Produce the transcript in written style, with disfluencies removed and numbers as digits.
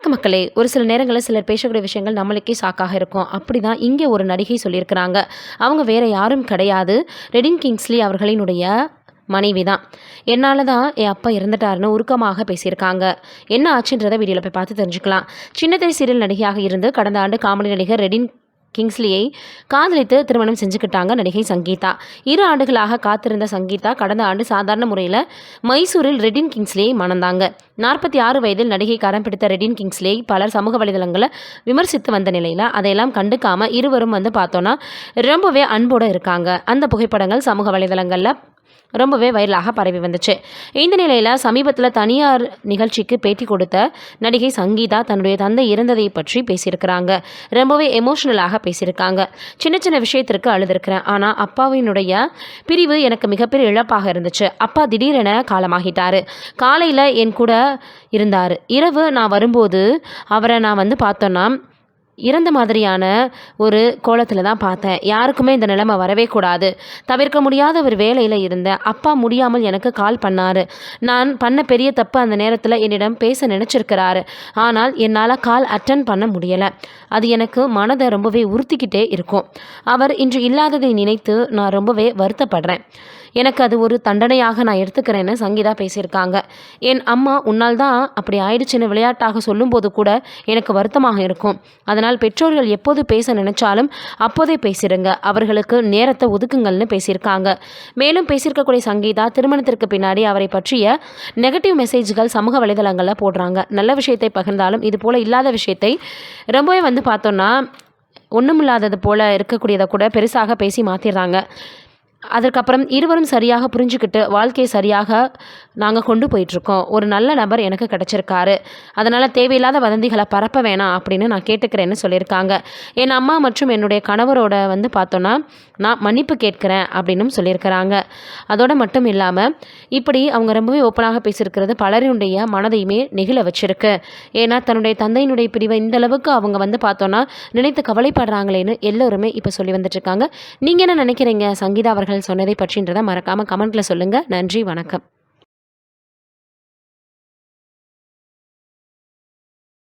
வணக்க மக்களே. ஒரு சில நேரங்களில் சிலர் பேசக்கூடிய விஷயங்கள் நம்மளுக்கே ஷாக்காக இருக்கும். அப்படி தான் இங்கே ஒரு நடிகை சொல்லியிருக்கிறாங்க. அவங்க வேறு யாரும் கிடையாது, ரெடின் கிங்ஸ்லி அவர்களினுடைய மனைவி தான். என்னால் தான் என் அப்பா இறந்துட்டாருன்னு உருக்கமாக பேசியிருக்காங்க. என்ன ஆச்சுன்றதை வீடியோவில் போய் பார்த்து தெரிஞ்சுக்கலாம். சின்னத்திரை சீரியல் நடிகையாக இருந்து கடந்த ஆண்டு காமெடி நடிகர் ரெடின் கிங்ஸ்லியை காதலித்து திருமணம் செஞ்சுக்கிட்டாங்க நடிகை சங்கீதா. 2 ஆண்டுகளாக காத்திருந்த சங்கீதா கடந்த ஆண்டு சாதாரண முறையில் மைசூரில் ரெடின் கிங்ஸ்லியை மணந்தாங்க. 46 வயதில் நடிகை கரம் பிடித்த ரெடின் கிங்ஸ்லியை பலர் சமூக வலைதளங்களை விமர்சித்து வந்த நிலையில் அதையெல்லாம் கண்டுக்காமல் இருவரும் பார்த்தோன்னா ரொம்பவே அன்போடு இருக்காங்க. அந்த புகைப்படங்கள் சமூக வலைதளங்களில் ரொம்பவே வைரலாக பரவி வந்துச்சு. இந்த நிலையில் சமீபத்தில் தனியார் நிகழ்ச்சிக்கு பேட்டி கொடுத்த நடிகை சங்கீதா தன்னுடைய தந்தை இறந்ததை பற்றி பேசியிருக்கிறாங்க. ரொம்பவே எமோஷ்னலாக பேசியிருக்காங்க. சின்ன சின்ன விஷயத்திற்கு அழுதுருக்கிறேன், ஆனால் அப்பாவினுடைய பிரிவு எனக்கு மிகப்பெரிய இழப்பாக இருந்துச்சு. அப்பா திடீரென காலமாகிட்டார். காலையில் என் கூட இருந்தார். இரவு நான் வரும்போது அவரை நான் பார்த்தோன்னா இறந்த மாதிரியான ஒரு கோலத்தில் தான் பார்த்தேன். யாருக்குமே இந்த நிலைமை வரவே கூடாது. தவிர்க்க முடியாத ஒரு வேலையில் இருந்தேன். அப்பா முடியாமல் எனக்கு கால் பண்ணார். நான் பண்ண பெரிய தப்பு அந்த நேரத்தில் என்னிடம் பேச நினச்சிருக்கிறாரு. ஆனால் என்னால் கால் அட்டன் பண்ண முடியலை. அது எனக்கு மனதை ரொம்பவே உறுத்திக்கிட்டே இருக்கும். அவர் இன்று இல்லாததை நினைத்து நான் ரொம்பவே வருத்தப்படுறேன். எனக்கு அது ஒரு தண்டனையாக நான் எடுத்துக்கிறேன்னு சங்கீதா பேசியிருக்காங்க. என் அம்மா உன்னால் தான் அப்படி ஆயிடுச்சுன்னு விளையாட்டாக சொல்லும்போது கூட எனக்கு வருத்தமாக இருக்கும். அதனால் பெற்றோர்கள் எப்போது பேச நினைச்சாலும் அப்போதே பேசிடுங்க, அவர்களுக்கு நேரத்தை ஒதுக்குங்கள்னு பேசியிருக்காங்க. மேலும் பேசியிருக்கக்கூடிய சங்கீதா திருமணத்திற்கு பின்னாடி அவரை பற்றிய நெகட்டிவ் மெசேஜ்கள் சமூக வலைதளங்களில் போடுறாங்க. நல்ல விஷயத்தை பகிர்ந்தாலும் இது போல் இல்லாத விஷயத்தை ரொம்பவே பார்த்தோன்னா ஒன்றுமில்லாதது போல் இருக்கக்கூடியதை கூட பெருசாக பேசி மாற்றிடுறாங்க. அதற்கப்புறம் இருவரும் சரியாக புரிஞ்சுக்கிட்டு வாழ்க்கையை சரியாக நாங்கள் கொண்டு போயிட்டுருக்கோம். ஒரு நல்ல நபர் எனக்கு கிடச்சிருக்காரு. அதனால் தேவையில்லாத வதந்திகளை பரப்ப வேணாம் அப்படின்னு நான் கேட்டுக்கிறேன்னு சொல்லியிருக்காங்க. என் அம்மா மற்றும் என்னுடைய கணவரோட பார்த்தோன்னா நான் மன்னிப்பு கேட்குறேன் அப்படின்னும் சொல்லியிருக்கிறாங்க. அதோடு மட்டும் இல்லாமல் இப்படி அவங்க ரொம்பவே ஓப்பனாக பேசியிருக்கிறது பலருடைய மனதையுமே நெகிழ வச்சிருக்கு. ஏன்னா தன்னுடைய தந்தையினுடைய பிரிவை இந்தளவுக்கு அவங்க பார்த்தோன்னா நினைத்து கவலைப்படுறாங்களேன்னு எல்லோருமே இப்போ சொல்லி வந்துட்டுருக்காங்க. நீங்கள் என்ன நினைக்கிறீங்க சங்கீதா அவர்கள் சொன்னதை பற்றின்றதை மறக்காமல் கமெண்ட்டில் சொல்லுங்கள். நன்றி, வணக்கம்.